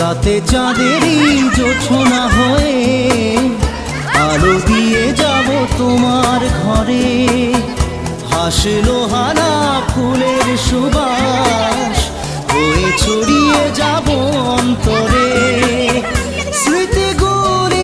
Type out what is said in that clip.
রাতে চাঁদেরই জোছনা হয়ে আলো দিয়ে যাব তোমার ঘরে। হাসলো